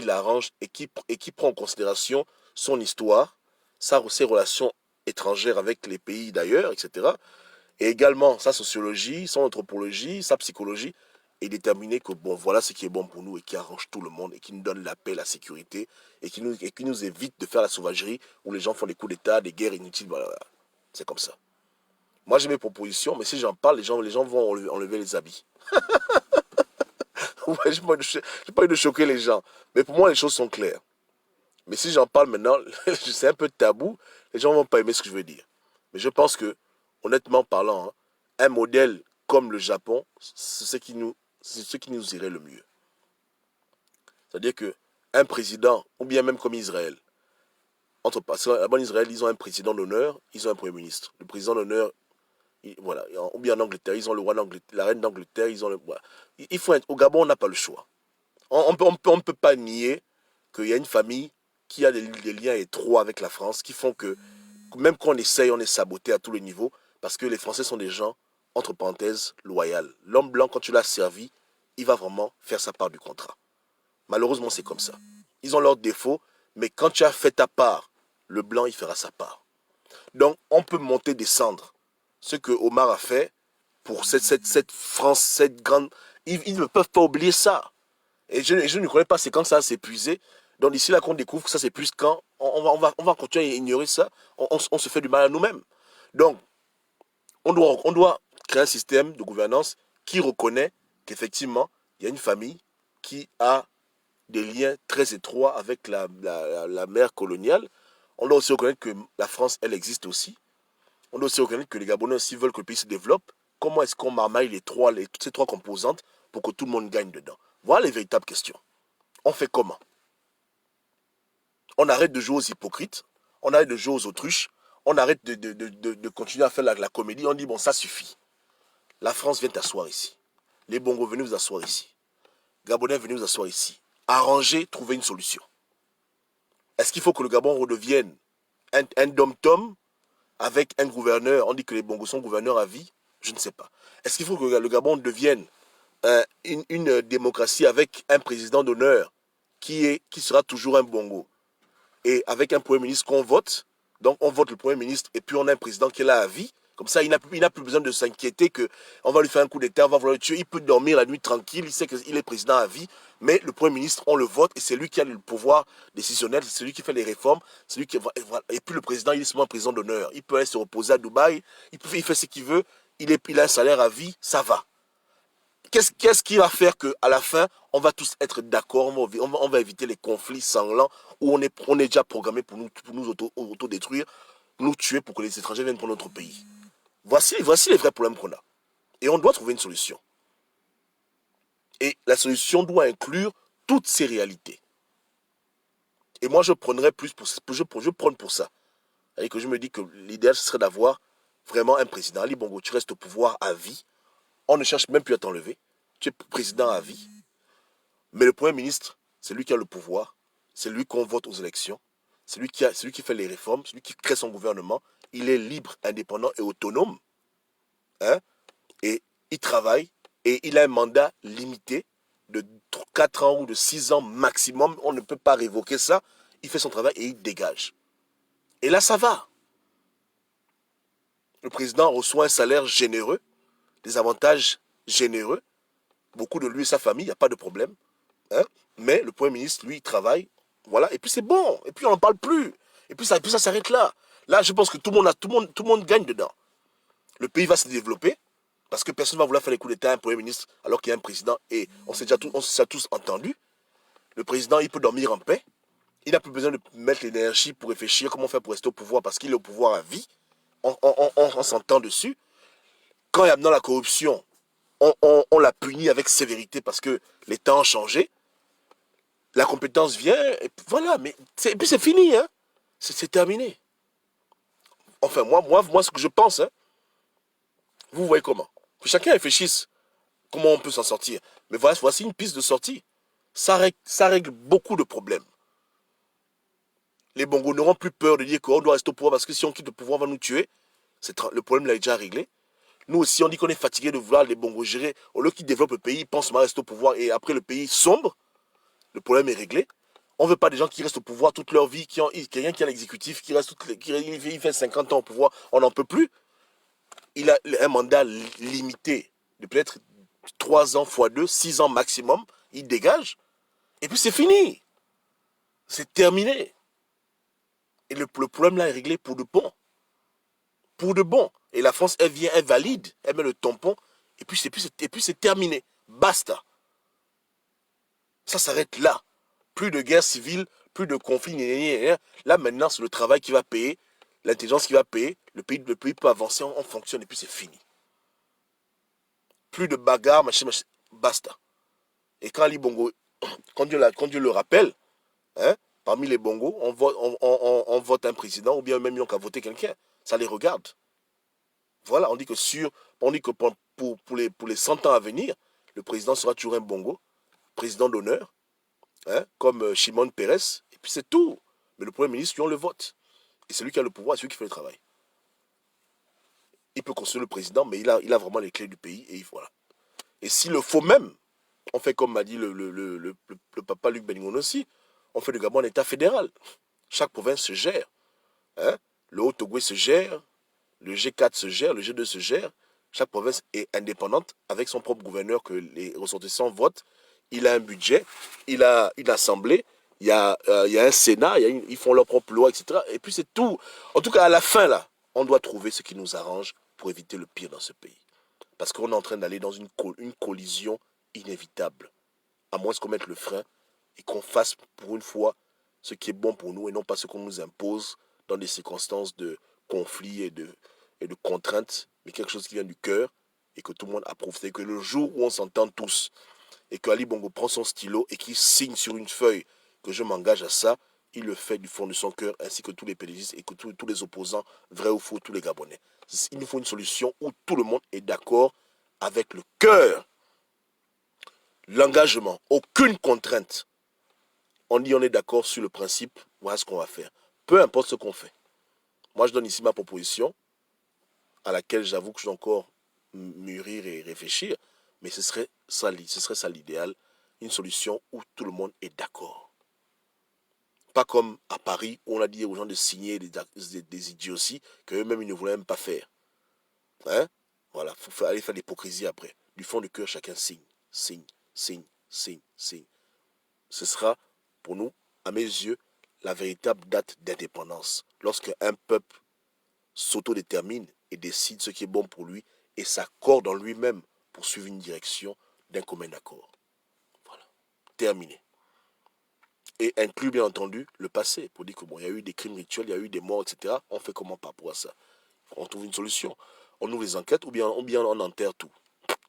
l'arrange et qui prend en considération son histoire, ses relations étrangères avec les pays d'ailleurs, etc. Et également sa sociologie, son anthropologie, sa psychologie, et déterminer que bon, voilà ce qui est bon pour nous et qui arrange tout le monde et qui nous donne la paix, la sécurité et qui nous évite de faire la sauvagerie où les gens font des coups d'État, des guerres inutiles. Voilà, voilà. C'est comme ça. Moi j'ai mes propositions, mais si j'en parle, les gens vont enlever les habits. Ouais, j'ai pas envie de choquer les gens. Mais pour moi, les choses sont claires. Mais si j'en parle maintenant, c'est un peu tabou, les gens ne vont pas aimer ce que je veux dire. Mais je pense que, honnêtement parlant, hein, un modèle comme le Japon, c'est ce qui nous irait le mieux. C'est-à-dire que un président, ou bien même comme Israël, parce que là-bas en Israël, ils ont un président d'honneur, ils ont un premier ministre. Le président d'honneur, Voilà, ou bien en Angleterre, ils ont le roi d'Angleterre, la reine d'Angleterre, ils ont le... Voilà. Il faut être, au Gabon, on n'a pas le choix. On peut pas nier qu'il y a une famille qui a des liens étroits avec la France, qui font que, même quand on essaye, on est saboté à tous les niveaux, parce que les Français sont des gens, entre parenthèses, loyaux. L'homme blanc, quand tu l'as servi, il va vraiment faire sa part du contrat. Malheureusement, c'est comme ça. Ils ont leurs défauts, mais quand tu as fait ta part, le blanc, il fera sa part. Donc, on peut monter, descendre. Ce que Omar a fait pour cette France, cette grande... Ils ne peuvent pas oublier ça. Et je ne connais pas c'est quand ça s'est épuisé. Donc, d'ici là qu'on découvre que ça s'épuise quand, on va continuer à ignorer ça. On se fait du mal à nous-mêmes. Donc, on doit créer un système de gouvernance qui reconnaît qu'effectivement, il y a une famille qui a des liens très étroits avec la mère coloniale. On doit aussi reconnaître que la France, elle existe aussi. On doit aussi reconnaître que les Gabonais, s'ils veulent que le pays se développe, comment est-ce qu'on marmaille toutes ces trois composantes pour que tout le monde gagne dedans? Voilà les véritables questions. On fait comment? On arrête de jouer aux hypocrites, on arrête de jouer aux autruches, on arrête de continuer à faire la comédie, on dit bon, ça suffit. La France vient t'asseoir ici. Les Bongos, venez vous asseoir ici. Gabonais, venez vous asseoir ici. Arranger, trouver une solution. Est-ce qu'il faut que le Gabon redevienne un dom-tom avec un gouverneur? On dit que les Bongos sont gouverneurs à vie. Je ne sais pas. Est-ce qu'il faut que le Gabon devienne une démocratie avec un président d'honneur qui sera toujours un Bongo et avec un Premier ministre qu'on vote? Donc on vote le Premier ministre et puis on a un président qui est là à vie. Comme ça, il n'a plus besoin de s'inquiéter qu'on va lui faire un coup d'État, on va vouloir le tuer. Il peut dormir la nuit tranquille, il sait qu'il est président à vie. Mais le Premier ministre, on le vote et c'est lui qui a le pouvoir décisionnel, c'est lui qui fait les réformes. C'est lui qui... Et puis le président, il est seulement président d'honneur. Il peut aller se reposer à Dubaï, il fait ce qu'il veut, il a un salaire à vie, ça va. Qu'est-ce qui va faire qu'à la fin, on va tous être d'accord, on va éviter les conflits sanglants où on est déjà programmé pour nous autodétruire, nous tuer pour que les étrangers viennent pour notre pays. Voici les vrais problèmes qu'on a. Et on doit trouver une solution. Et la solution doit inclure toutes ces réalités. Et moi, je prendrais plus je prends pour ça. Et que je me dis que l'idéal, ce serait d'avoir vraiment un président. Ali Bongo, tu restes au pouvoir à vie. On ne cherche même plus à t'enlever. Tu es président à vie. Mais le Premier ministre, c'est lui qui a le pouvoir. C'est lui qu'on vote aux élections. C'est lui qui fait les réformes. C'est lui qui crée son gouvernement. Il est libre, indépendant et autonome. Hein? Et il travaille et il a un mandat limité de 4 ans ou de 6 ans maximum. On ne peut pas révoquer ça. Il fait son travail et il dégage. Et là, ça va. Le président reçoit un salaire généreux, des avantages généreux. Beaucoup de lui et sa famille, il n'y a pas de problème. Hein? Mais le Premier ministre, lui, il travaille. Voilà. Et puis c'est bon. Et puis on n'en parle plus. Et puis ça s'arrête là. Là, je pense que tout le monde gagne dedans. Le pays va se développer. Parce que personne ne va vouloir faire les coups d'État à un Premier ministre alors qu'il y a un président. Et on s'est tous entendus. Le président, il peut dormir en paix. Il n'a plus besoin de mettre l'énergie pour réfléchir comment faire pour rester au pouvoir parce qu'il est au pouvoir à vie. On s'entend dessus. Quand il y a dans la corruption, on la punit avec sévérité parce que les temps ont changé. La compétence vient, et voilà, et puis c'est fini, hein. C'est terminé. Enfin, moi, ce que je pense, hein, vous voyez comment. Que chacun réfléchisse comment on peut s'en sortir. Mais voici une piste de sortie. Ça règle beaucoup de problèmes. Les Bongos n'auront plus peur de dire qu'on doit rester au pouvoir parce que si on quitte le pouvoir, on va nous tuer. Le problème là est déjà réglé. Nous aussi, on dit qu'on est fatigué de vouloir les Bongos gérer. Au lieu qu'ils développent le pays, ils pensent qu'on va rester au pouvoir et après le pays sombre. Le problème est réglé. On ne veut pas des gens qui restent au pouvoir toute leur vie, quelqu'un qui a l'exécutif, il fait 50 ans au pouvoir, on n'en peut plus. Il a un mandat limité de peut-être 3 ans x 2, 6 ans maximum. Il dégage. Et puis c'est fini. C'est terminé. Et le problème là est réglé pour de bon. Pour de bon. Et la France, elle vient, elle valide, elle met le tampon, et puis c'est terminé. Basta. Ça s'arrête là. Plus de guerre civile, plus de conflits. Là, maintenant, c'est le travail qui va payer, l'intelligence qui va payer. Le pays peut avancer, on fonctionne, et puis c'est fini. Plus de bagarres, machin, basta. Et quand Ali Bongo, quand Dieu le rappelle, hein, parmi les Bongos, on vote un président, ou bien même ils n'ont qu'à voter quelqu'un. Ça les regarde. Voilà, on dit que pour les 100 ans à venir, le président sera toujours un bongo, président d'honneur, hein, comme Shimon Peres, et puis c'est tout. Mais le Premier ministre, lui, on le vote. Et c'est lui qui a le pouvoir, c'est lui qui fait le travail. Il peut construire le président, mais il a vraiment les clés du pays, et voilà. Et s'il le faut même, on fait comme m'a dit le papa Luc Benignon aussi, on fait du Gabon un État fédéral. Chaque province se gère. Hein? Le Haut-Togo se gère, le G4 se gère, le G2 se gère. Chaque province est indépendante avec son propre gouverneur que les ressortissants votent. Il a un budget, il a une assemblée, il y a un Sénat, ils font leur propre loi, etc. Et puis c'est tout. En tout cas, à la fin, là, on doit trouver ce qui nous arrange pour éviter le pire dans ce pays. Parce qu'on est en train d'aller dans une collision inévitable. À moins qu'on mette le frein et qu'on fasse pour une fois ce qui est bon pour nous et non pas ce qu'on nous impose dans des circonstances de conflit et de contraintes, mais quelque chose qui vient du cœur et que tout le monde approuve. C'est que le jour où on s'entend tous et que Ali Bongo prend son stylo et qu'il signe sur une feuille que je m'engage à ça, il le fait du fond de son cœur, ainsi que tous les pédégistes et que tous les opposants, vrai ou faux, tous les Gabonais. Il nous faut une solution où tout le monde est d'accord avec le cœur, l'engagement, aucune contrainte. On dit on est d'accord sur le principe, voilà ce qu'on va faire. Peu importe ce qu'on fait. Moi, je donne ici ma proposition, à laquelle j'avoue que je dois encore mûrir et réfléchir, mais ce serait ça l'idéal, une solution où tout le monde est d'accord. Pas comme à Paris, où on a dit aux gens de signer des idioties qu'eux-mêmes ils ne voulaient même pas faire. Hein? Voilà, il faut aller faire l'hypocrisie après. Du fond du cœur, chacun signe, signe, signe, signe, signe. Ce sera, pour nous, à mes yeux, la véritable date d'indépendance. Lorsque un peuple s'autodétermine et décide ce qui est bon pour lui et s'accorde en lui-même pour suivre une direction d'un commun accord. Voilà. Terminé. Et inclut bien entendu le passé pour dire que bon, il y a eu des crimes rituels, il y a eu des morts, etc. On fait comment par rapport à ça? On trouve une solution. On ouvre les enquêtes ou bien on enterre tout.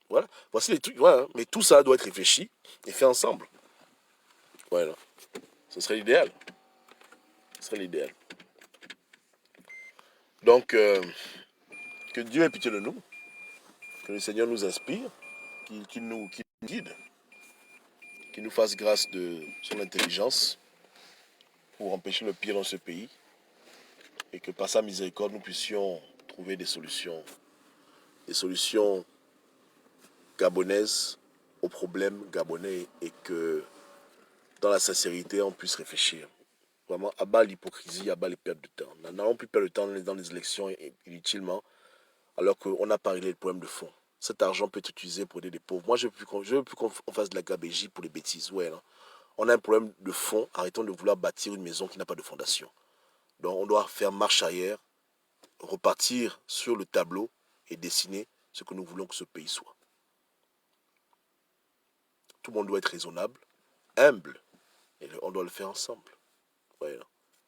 Voilà. Voici les trucs. Voilà. Mais tout ça doit être réfléchi et fait ensemble. Voilà. Ce serait l'idéal. Ce serait l'idéal. Donc, que Dieu ait pitié de nous, que le Seigneur nous inspire, qu'il nous guide, qu'il nous fasse grâce de son intelligence pour empêcher le pire dans ce pays et que par sa miséricorde nous puissions trouver des solutions gabonaises aux problèmes gabonais et que dans la sincérité on puisse réfléchir. Vraiment, à bas l'hypocrisie, à bas les pertes de temps. Nous n'allons plus perdre de temps dans les élections inutilement alors qu'on n'a pas réglé le problème de fond. Cet argent peut être utilisé pour aider les pauvres. Moi, je veux plus qu'on fasse de la gabégie pour les bêtises. Ouais, non. On a un problème de fond. Arrêtons de vouloir bâtir une maison qui n'a pas de fondation. Donc, on doit faire marche arrière, repartir sur le tableau et dessiner ce que nous voulons que ce pays soit. Tout le monde doit être raisonnable, humble, et on doit le faire ensemble. Ouais, non.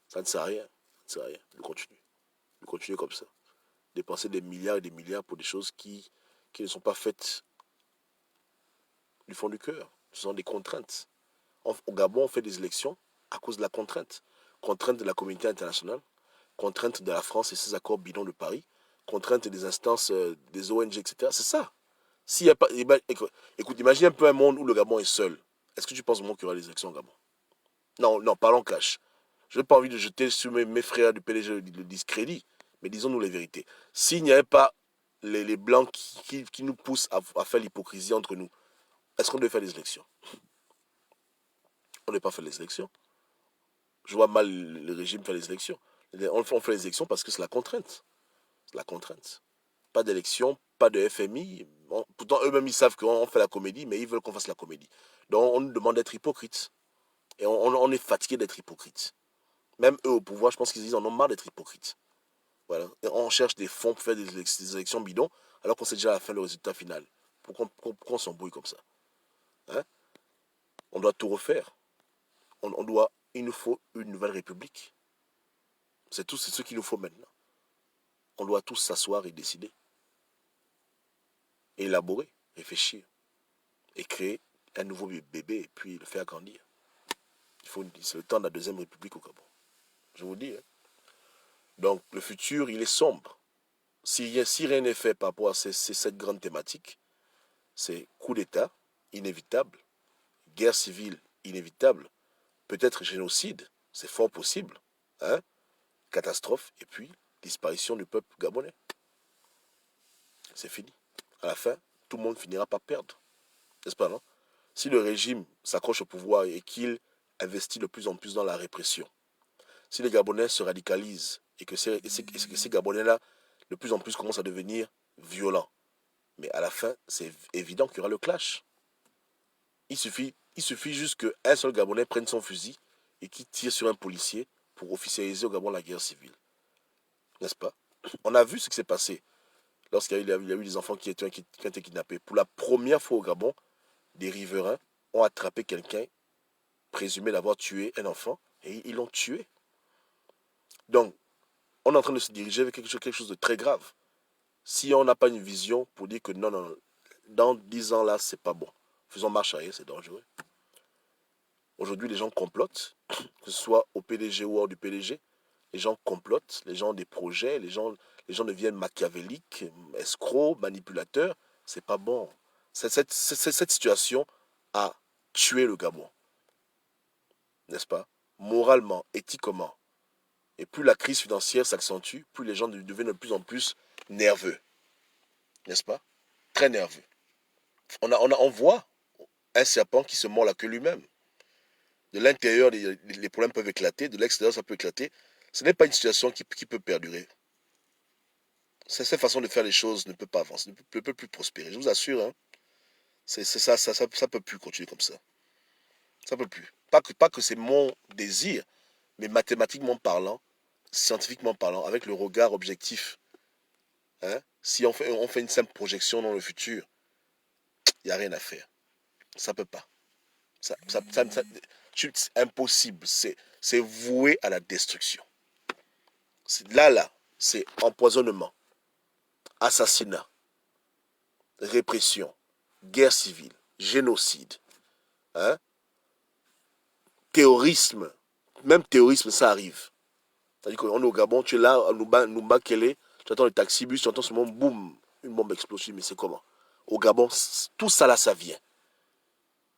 Ça ne sert à rien. Ça ne sert à rien de continuer. De continuer comme ça. Dépenser des milliards et des milliards pour des choses qui ne sont pas faites du fond du cœur. Ce sont des contraintes. Au Gabon, on fait des élections à cause de la contrainte. Contrainte de la communauté internationale, contrainte de la France et ses accords bidons de Paris, contrainte des instances des ONG, etc. C'est ça. S'il y a pas, écoute, imagine un peu un monde où le Gabon est seul. Est-ce que tu penses vraiment qu'il y aura des élections au Gabon? Non, non, parlons cash. Je n'ai pas envie de jeter sur mes frères du PDG le discrédit, mais disons-nous les vérités. S'il n'y avait pas les Blancs qui nous poussent à faire l'hypocrisie entre nous, est-ce qu'on devait faire des élections? On ne devait pas faire les élections. Je vois mal le régime faire les élections. On fait les élections parce que c'est la contrainte. C'est la contrainte. Pas d'élection, pas de FMI. Pourtant, eux-mêmes, ils savent qu'on fait la comédie, mais ils veulent qu'on fasse la comédie. Donc, on nous demande d'être hypocrite. Et on est fatigué d'être hypocrite. Même eux au pouvoir, je pense qu'ils en ont marre d'être hypocrites. Voilà. Et on cherche des fonds pour faire des élections bidons, alors qu'on sait déjà à la fin le résultat final. Pourquoi on s'embrouille comme ça? Hein? On doit tout refaire. Il nous faut une nouvelle république. C'est ce qu'il nous faut maintenant. On doit tous s'asseoir et décider. Élaborer, réfléchir. Et créer un nouveau bébé et puis le faire grandir. C'est le temps de la deuxième république au Gabon. Je vous dis. Hein. Donc le futur, il est sombre. si rien n'est fait par rapport à cette grande thématique, c'est coup d'État inévitable, guerre civile inévitable, peut-être génocide, c'est fort possible, hein, catastrophe, et puis disparition du peuple gabonais. C'est fini. À la fin, tout le monde finira par perdre. N'est-ce pas, non? Si le régime s'accroche au pouvoir et qu'il investit de plus en plus dans la répression, si les Gabonais se radicalisent et que ces Gabonais-là, de plus en plus, commencent à devenir violents, mais à la fin, c'est évident qu'il y aura le clash. Il suffit juste qu'un seul Gabonais prenne son fusil et qu'il tire sur un policier pour officialiser au Gabon la guerre civile. N'est-ce pas? On a vu ce qui s'est passé lorsqu'il y a eu des enfants qui ont été kidnappés. Pour la première fois au Gabon, des riverains ont attrapé quelqu'un présumé d'avoir tué un enfant et ils l'ont tué. Donc, on est en train de se diriger vers quelque chose de très grave. Si on n'a pas une vision pour dire que non, non, dans 10 ans là, c'est pas bon. Faisons marche arrière, c'est dangereux. Aujourd'hui, les gens complotent, que ce soit au PDG ou hors du PDG. Les gens complotent, les gens ont des projets, les gens deviennent machiavéliques, escrocs, manipulateurs. C'est pas bon. Cette situation a tué le Gabon, n'est-ce pas? Moralement, éthiquement. Et plus la crise financière s'accentue, plus les gens deviennent de plus en plus nerveux, n'est-ce pas? Très nerveux. On voit un serpent qui se mord la queue lui-même. De l'intérieur, les problèmes peuvent éclater, de l'extérieur, ça peut éclater. Ce n'est pas une situation qui peut perdurer. Cette façon de faire les choses ne peut pas avancer, ne peut plus prospérer. Je vous assure, hein, ça peut plus continuer comme ça. Ça peut plus. Pas que c'est mon désir, mais mathématiquement parlant, scientifiquement parlant, avec le regard objectif, hein, si on fait une simple projection dans le futur, il n'y a rien à faire. Ça peut pas. C'est impossible. C'est voué à la destruction. Là, c'est empoisonnement, assassinat, répression, guerre civile, génocide, hein, terrorisme. Même terrorisme, ça arrive. C'est-à-dire qu'on est au Gabon, tu es là, à Nouba Kele, tu attends le taxi-bus, tu entends seulement boum, une bombe explose. Mais c'est comment? Au Gabon, tout ça là, ça vient.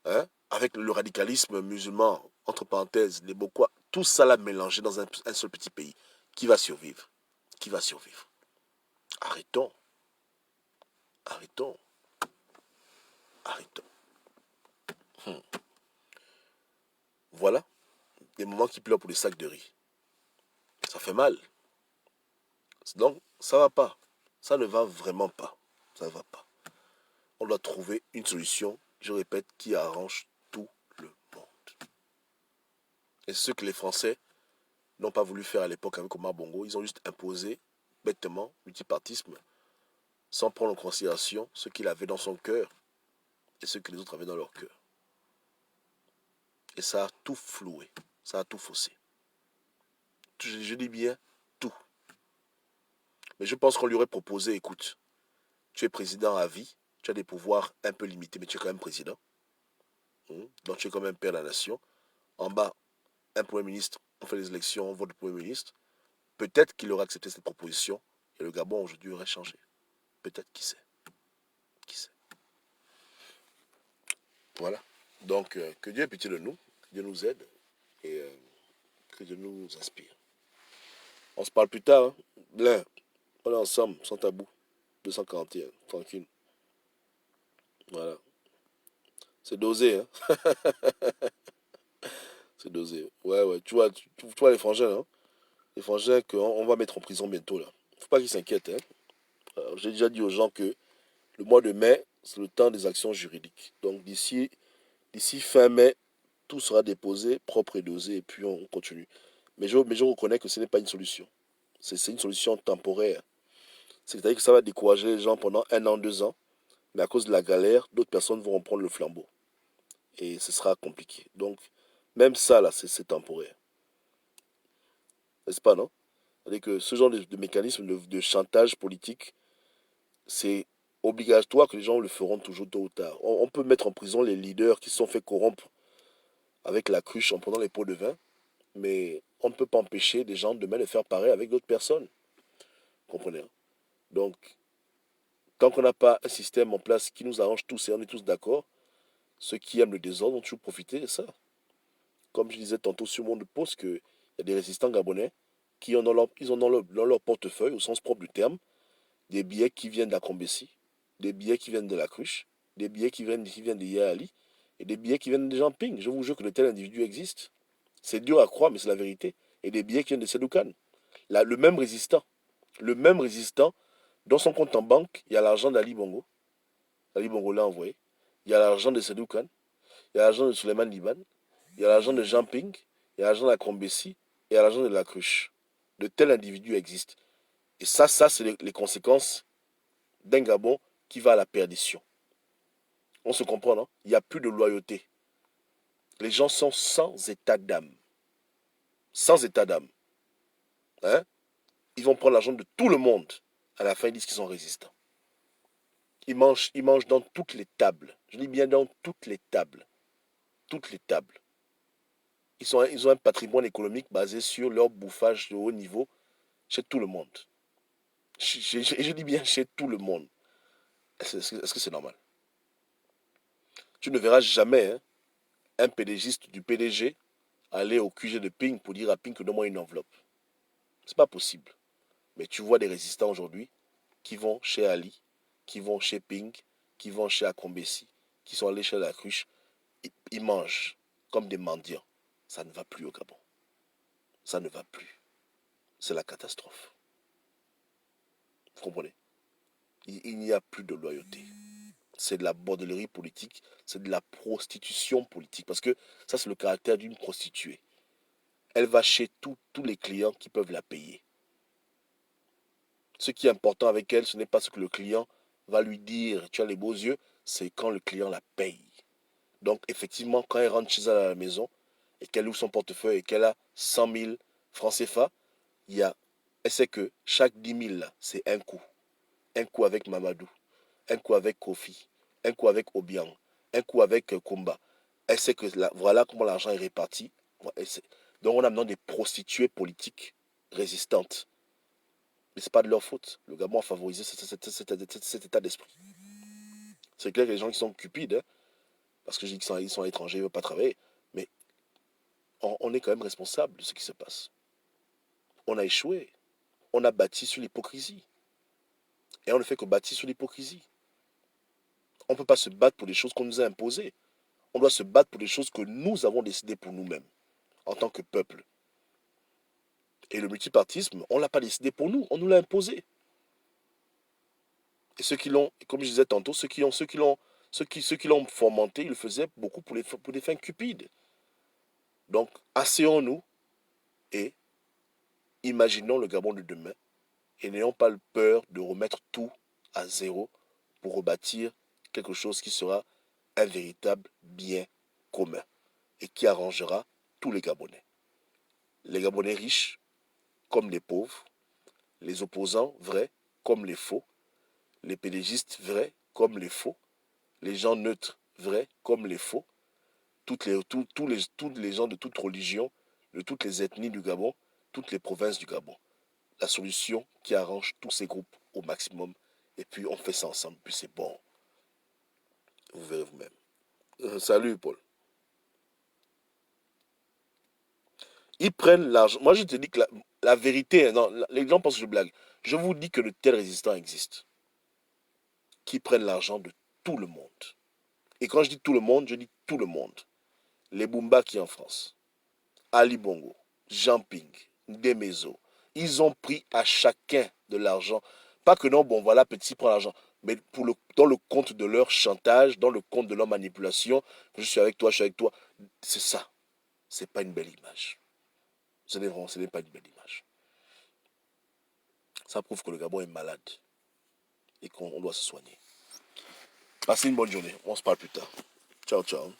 Hein? Avec le radicalisme musulman, entre parenthèses, les Bokois, tout ça là mélangé dans un seul petit pays. Qui va survivre? Qui va survivre? Arrêtons. Arrêtons. Arrêtons. Voilà. Des moments qui pleurent pour des sacs de riz. Ça fait mal. Donc, ça va pas. Ça ne va vraiment pas. Ça ne va pas. On doit trouver une solution, je répète, qui arrange tout le monde. Et c'est ce que les Français n'ont pas voulu faire à l'époque avec Omar Bongo. Ils ont juste imposé, bêtement, multipartisme, sans prendre en considération ce qu'il avait dans son cœur et ce que les autres avaient dans leur cœur. Et ça a tout floué. Ça a tout faussé. Je dis bien tout. Mais je pense qu'on lui aurait proposé, écoute, tu es président à vie, tu as des pouvoirs un peu limités, mais tu es quand même président. Donc tu es quand même père de la nation. En bas, un Premier ministre, on fait les élections, on vote le Premier ministre. Peut-être qu'il aurait accepté cette proposition et le Gabon aujourd'hui aurait changé. Peut-être, qui sait. Qui sait. Voilà. Donc, que Dieu ait pitié de nous, que Dieu nous aide et que Dieu nous inspire. On se parle plus tard. Hein. Là, on est ensemble, sans tabou. 241, tranquille. Voilà. C'est dosé, hein. C'est dosé. Ouais, ouais. Tu vois les frangins, hein. Les frangins qu'on va mettre en prison bientôt, là. Faut pas qu'ils s'inquiètent, hein. J'ai déjà dit aux gens que le mois de mai, c'est le temps des actions juridiques. Donc d'ici fin mai, tout sera déposé, propre et dosé, et puis on continue. Mais je reconnais que ce n'est pas une solution. C'est une solution temporaire. C'est-à-dire que ça va décourager les gens pendant 1 an, 2 ans, mais à cause de la galère, d'autres personnes vont reprendre le flambeau. Et ce sera compliqué. Donc, même ça, là, c'est temporaire. N'est-ce pas, non? C'est-à-dire que ce genre de mécanisme de chantage politique, c'est obligatoire que les gens le feront toujours tôt ou tard. On peut mettre en prison les leaders qui se sont fait corrompre avec la cruche en prenant les pots de vin, mais on ne peut pas empêcher des gens demain de faire pareil avec d'autres personnes. Vous comprenez? Hein? Donc, tant qu'on n'a pas un système en place qui nous arrange tous et on est tous d'accord, ceux qui aiment le désordre vont toujours profiter de ça. Comme je disais tantôt sur mon post, qu'il y a des résistants gabonais qui ont dans leur portefeuille, au sens propre du terme, des billets qui viennent d'Akombessi, des billets qui viennent de la Cruche, des billets qui viennent de Yali, et des billets qui viennent de Jamping. Je vous jure que de tels individus existent. C'est dur à croire, mais c'est la vérité. Et des billets qui viennent de Sedoukan. Là, le même résistant, dans son compte en banque, il y a l'argent d'Ali Bongo. Ali Bongo l'a envoyé. Il y a l'argent de Sedoukan. Il y a l'argent de Suleiman Liban. Il y a l'argent de Jamping. Il y a l'argent de la Crombessi. Et il y a l'argent de la Cruche. De tels individus existent. Et ça c'est les conséquences d'un Gabon qui va à la perdition. On se comprend, non? Il n'y a plus de loyauté. Les gens sont sans état d'âme. Sans état d'âme. Hein? Ils vont prendre l'argent de tout le monde. À la fin, ils disent qu'ils sont résistants. Ils mangent dans toutes les tables. Je dis bien dans toutes les tables. Toutes les tables. Ils ont un patrimoine économique basé sur leur bouffage de haut niveau chez tout le monde. Je dis bien chez tout le monde. Est-ce que c'est normal? Tu ne verras jamais hein, un PDGiste du PDG aller au QG de Ping pour dire à Ping que donne-moi une enveloppe. C'est pas possible. Mais tu vois des résistants aujourd'hui qui vont chez Ali, qui vont chez Ping, qui vont chez Akombessi, qui sont allés chez la cruche. Ils mangent comme des mendiants. Ça ne va plus au Gabon. Ça ne va plus. C'est la catastrophe. Vous comprenez? Il n'y a plus de loyauté. C'est de la bordellerie politique, c'est de la prostitution politique. Parce que ça, c'est le caractère d'une prostituée. Elle va chez tous les clients qui peuvent la payer. Ce qui est important avec elle, ce n'est pas ce que le client va lui dire, tu as les beaux yeux, c'est quand le client la paye. Donc, effectivement, quand elle rentre chez elle à la maison et qu'elle ouvre son portefeuille et qu'elle a 100 000 francs CFA, elle sait que chaque 10 000, là, c'est un coup. Un coup avec Mamadou, un coup avec Kofi, un coup avec Obiang, un coup avec Kumba. Elle sait que voilà comment l'argent est réparti. Donc on a maintenant des prostituées politiques résistantes. Mais ce n'est pas de leur faute. Le Gabon a favorisé cet état d'esprit. C'est clair que les gens qui sont cupides, hein, parce que je dis qu'ils sont étrangers, ils ne veulent pas travailler, mais on est quand même responsable de ce qui se passe. On a échoué. On a bâti sur l'hypocrisie. Et on ne fait que bâtir sur l'hypocrisie. On ne peut pas se battre pour des choses qu'on nous a imposées. On doit se battre pour des choses que nous avons décidées pour nous-mêmes, en tant que peuple. Et le multipartisme, on ne l'a pas décidé pour nous, on nous l'a imposé. Et ceux qui l'ont, comme je disais tantôt, ceux qui l'ont fomenté, ils le faisaient beaucoup pour des fins cupides. Donc, asseyons-nous et imaginons le Gabon de demain et n'ayons pas peur de remettre tout à zéro pour rebâtir quelque chose qui sera un véritable bien commun et qui arrangera tous les Gabonais. Les Gabonais riches comme les pauvres, les opposants vrais comme les faux, les pédégistes vrais comme les faux, les gens neutres vrais comme les faux, tous les gens de toute religion, de toutes les ethnies du Gabon, toutes les provinces du Gabon. La solution qui arrange tous ces groupes au maximum, et puis on fait ça ensemble, puis c'est bon. Vous verrez vous-même. Salut Paul. Ils prennent l'argent. Moi je te dis que la vérité, non, les gens pensent que je blague. Je vous dis que de tels résistants existent, qui prennent l'argent de tout le monde. Et quand je dis tout le monde, je dis tout le monde. Les Boumbaki en France, Ali Bongo, Jean Ping, Demezo, ils ont pris à chacun de l'argent. Pas que non, bon voilà, petit prend l'argent, mais dans le compte de leur chantage, dans le compte de leur manipulation, je suis avec toi, je suis avec toi. C'est ça. C'est pas une belle image. Ce n'est pas une belle image. Ça prouve que le Gabon est malade et qu'on doit se soigner. Passez une bonne journée. On se parle plus tard. Ciao, ciao.